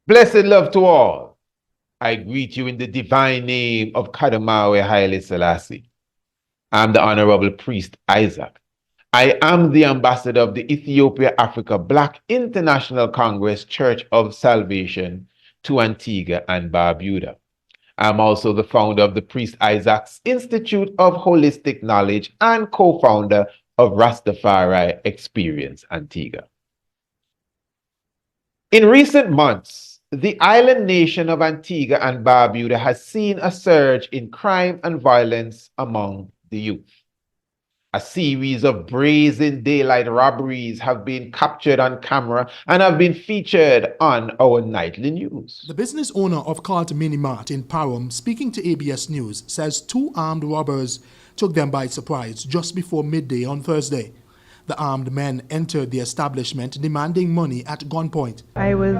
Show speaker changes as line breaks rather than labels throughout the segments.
Blessed love to all. I greet you in the divine name of Kadamawe Haile Selassie. I'm the Honorable Priest Isaac. I am the ambassador of the Ethiopia Africa Black International Congress Church of Salvation to Antigua and Barbuda. I'm also the founder of the Priest Isaac's Institute of Holistic Knowledge and co-founder of Rastafari Experience Antigua. In recent months, the island nation of Antigua and Barbuda has seen a surge in crime and violence among the youth. A series of brazen daylight robberies have been captured on camera and have been featured on our nightly news.
The business owner of Carlton Mini Mart in Parum, speaking to ABS News, says two armed robbers took them by surprise just before midday on Thursday. The armed men entered the establishment demanding money at gunpoint.
I was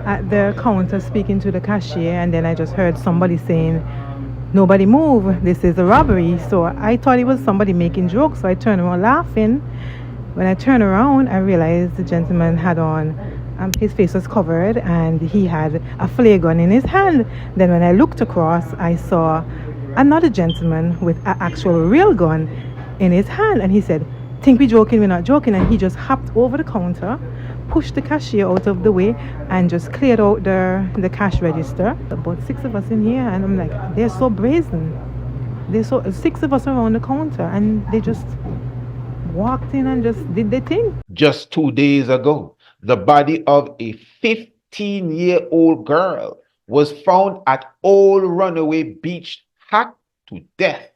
at the counter speaking to the cashier, and then I just heard somebody saying, "Nobody move, this is a robbery." So I thought it was somebody making jokes, so I turned around laughing. When I turned around, I realized the gentleman had on, his face was covered and he had a flare gun in his hand. Then when I looked across, I saw another gentleman with an actual real gun in his hand, and he said, "Think we joking, we're not joking." And he just hopped over the counter, pushed the cashier out of the way, and just cleared out the cash register. About 6 of us in here, and I'm like, they're so brazen. There's so 6 of us around the counter, and they just walked in and just did their thing.
Just 2 days ago, the body of a 15-year-old girl was found at Old Runaway Beach, hacked to death.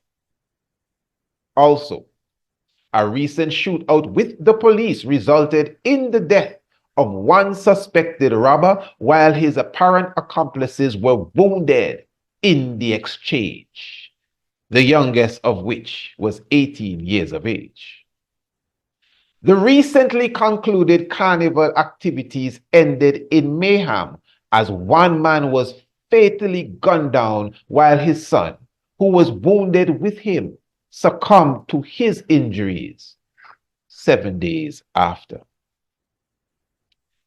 Also, a recent shootout with the police resulted in the death of one suspected robber, while his apparent accomplices were wounded in the exchange, the youngest of which was 18 years of age. The recently concluded carnival activities ended in mayhem as one man was fatally gunned down while his son, who was wounded with him, succumbed to his injuries 7 days after.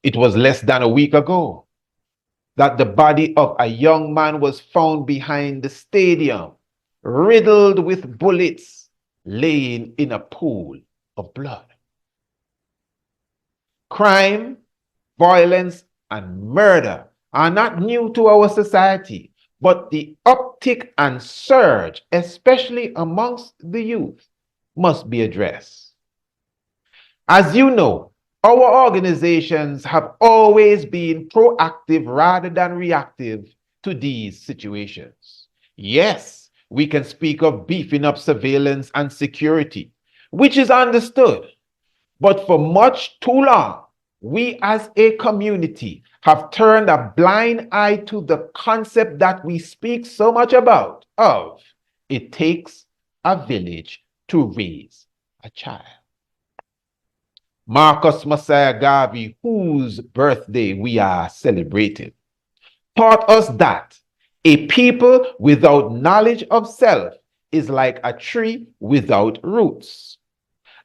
It was less than a week ago that the body of a young man was found behind the stadium, riddled with bullets, laying in a pool of blood. Crime, violence, and murder are not new to our society, but the uptick and surge, especially amongst the youth, must be addressed. As you know, our organizations have always been proactive rather than reactive to these situations. Yes, we can speak of beefing up surveillance and security, which is understood, but for much too long, we as a community have turned a blind eye to the concept that we speak so much about of it takes a village to raise a child. Marcus Messiah Garvey, whose birthday we are celebrating, taught us that a people without knowledge of self is like a tree without roots.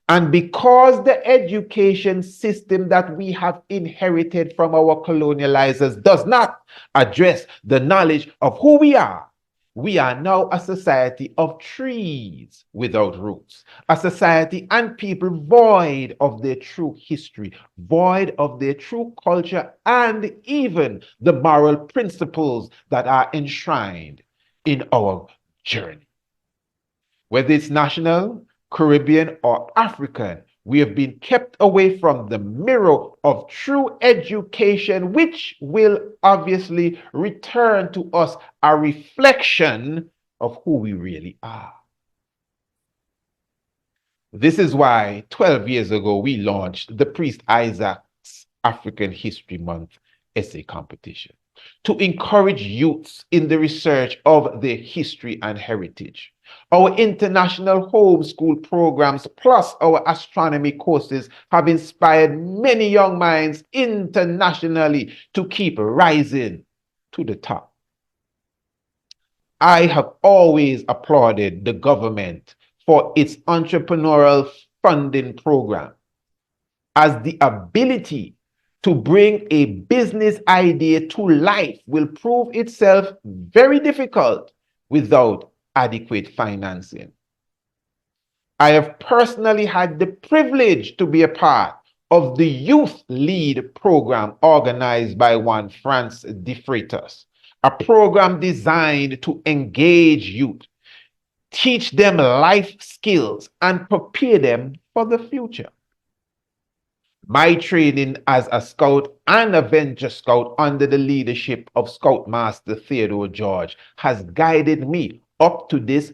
And because the education system that we have inherited from our colonializers does not address the knowledge of who we are now a society of trees without roots, a society and people void of their true history, void of their true culture, and even the moral principles that are enshrined in our journey. Whether it's national, Caribbean, or African, we have been kept away from the mirror of true education, which will obviously return to us a reflection of who we really are. This is why 12 years ago we launched the Priest Isaac's African History Month essay competition to encourage youths in the research of their history and heritage. Our international homeschool programs plus our astronomy courses have inspired many young minds internationally to keep rising to the top. I have always applauded the government for its entrepreneurial funding program, as the ability to bring a business idea to life will prove itself very difficult without adequate financing. I have personally had the privilege to be a part of the Youth Lead program organized by one France de Freitas, a program designed to engage youth, teach them life skills, and prepare them for the future. My training as a scout and a venture scout under the leadership of Scoutmaster Theodore George has guided me up to this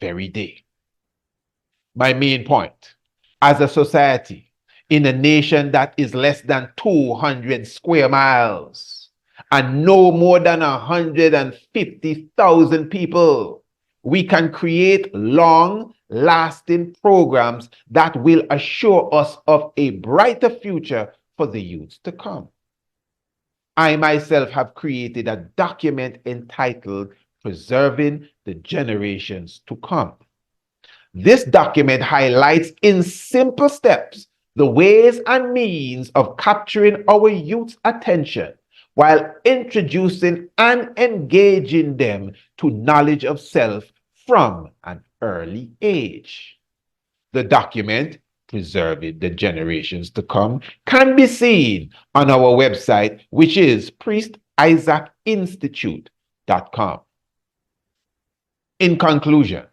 very day. My main point, as a society, in a nation that is less than 200 square miles and no more than 150,000 people, we can create long-lasting programs that will assure us of a brighter future for the youths to come. I myself have created a document entitled Preserving the Generations to Come. This document highlights in simple steps the ways and means of capturing our youth's attention while introducing and engaging them to knowledge of self from an early age. The document, Preserving the Generations to Come, can be seen on our website, which is priestisaacinstitute.com. In conclusion,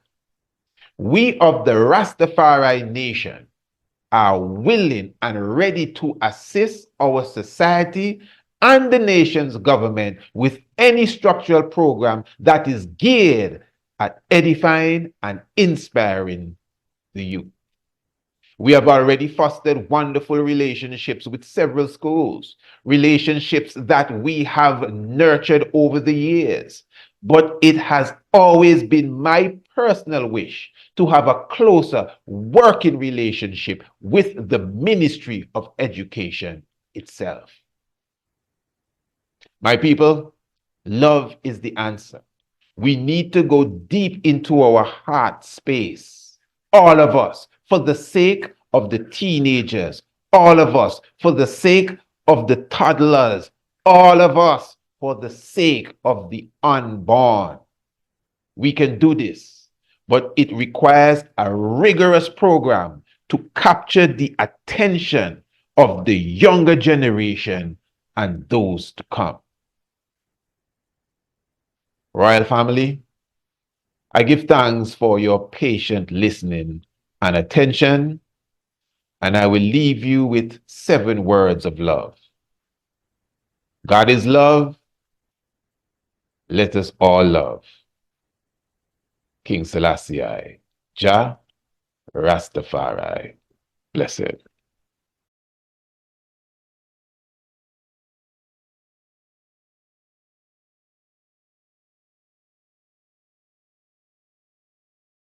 we of the Rastafari nation are willing and ready to assist our society and the nation's government with any structural program that is geared at edifying and inspiring the youth. We have already fostered wonderful relationships with several schools, relationships that we have nurtured over the years. But it has always been my personal wish to have a closer working relationship with the Ministry of Education itself. My people, love is the answer. We need to go deep into our heart space, all of us, for the sake of the teenagers, all of us, for the sake of the toddlers, all of us, for the sake of the unborn. We can do this, but it requires a rigorous program to capture the attention of the younger generation and those to come. Royal family, I give thanks for your patient listening and attention, and I will leave you with 7 words of love. God is love. Let us all love. King Selassie, Jah Rastafari, blessed.